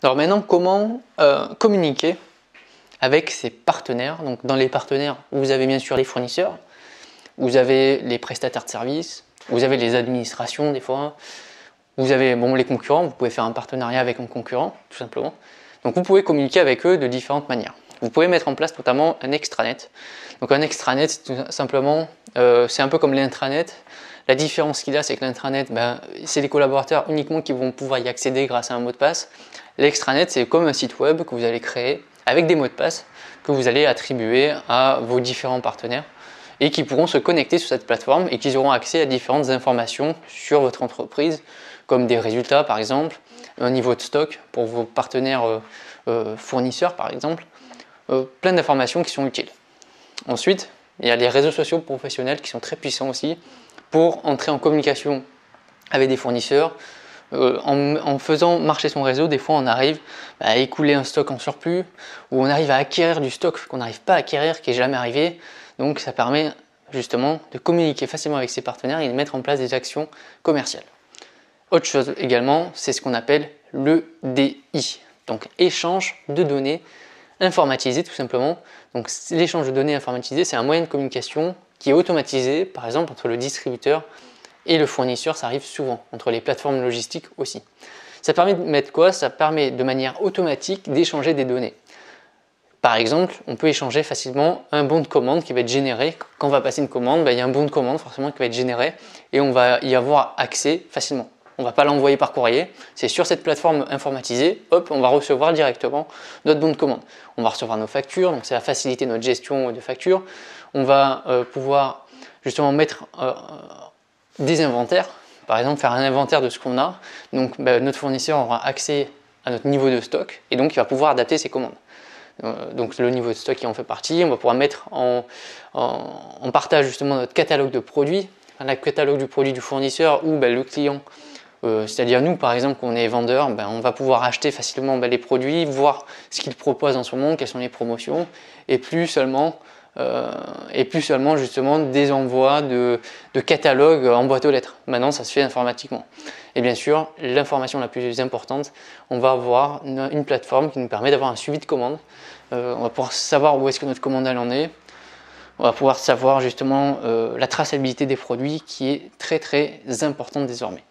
Alors maintenant, comment communiquer avec ses partenaires? Donc dans les partenaires, vous avez bien sûr les fournisseurs, vous avez les prestataires de services, vous avez les administrations des fois, vous avez les concurrents, vous pouvez faire un partenariat avec un concurrent tout simplement. Donc vous pouvez communiquer avec eux de différentes manières. Vous pouvez mettre en place notamment un extranet. Donc un extranet, c'est tout simplement, c'est un peu comme l'intranet. La différence qu'il a, c'est que l'intranet, c'est les collaborateurs uniquement qui vont pouvoir y accéder grâce à un mot de passe. L'extranet, c'est comme un site web que vous allez créer avec des mots de passe que vous allez attribuer à vos différents partenaires et qui pourront se connecter sur cette plateforme et qui auront accès à différentes informations sur votre entreprise, comme des résultats par exemple, un niveau de stock pour vos partenaires fournisseurs par exemple, plein d'informations qui sont utiles. Ensuite, il y a les réseaux sociaux professionnels qui sont très puissants aussi pour entrer en communication avec des fournisseurs. En faisant marcher son réseau, des fois on arrive à écouler un stock en surplus ou on arrive à acquérir du stock qu'on n'arrive pas à acquérir, qui n'est jamais arrivé. Donc ça permet justement de communiquer facilement avec ses partenaires et de mettre en place des actions commerciales. Autre chose également, c'est ce qu'on appelle l'EDI, donc échange de données informatisé tout simplement. Donc l'échange de données informatisé, c'est un moyen de communication qui est automatisé, par exemple entre le distributeur et le fournisseur, ça arrive souvent, entre les plateformes logistiques aussi. Ça permet de mettre quoi? Ça permet de manière automatique d'échanger des données. Par exemple, on peut échanger facilement un bon de commande qui va être généré. Quand on va passer une commande, il y a un bon de commande forcément qui va être généré et on va y avoir accès facilement. On ne va pas l'envoyer par courrier, c'est sur cette plateforme informatisée, hop, on va recevoir directement notre bon de commande. On va recevoir nos factures, donc ça va faciliter notre gestion de factures. On va pouvoir justement mettre des inventaires, par exemple faire un inventaire de ce qu'on a. Donc notre fournisseur aura accès à notre niveau de stock et donc il va pouvoir adapter ses commandes. Donc le niveau de stock qui en fait partie, on va pouvoir mettre en partage justement notre catalogue de produits, le catalogue du produit du fournisseur ou le client. C'est-à-dire nous par exemple, quand on est vendeur, on va pouvoir acheter facilement les produits, voir ce qu'ils proposent en ce moment, quelles sont les promotions, et plus seulement justement des envois de catalogues en boîte aux lettres. Maintenant ça se fait informatiquement. Et bien sûr, l'information la plus importante, on va avoir une plateforme qui nous permet d'avoir un suivi de commande. On va pouvoir savoir où est-ce que notre commande elle en est. On va pouvoir savoir justement la traçabilité des produits qui est très très importante désormais.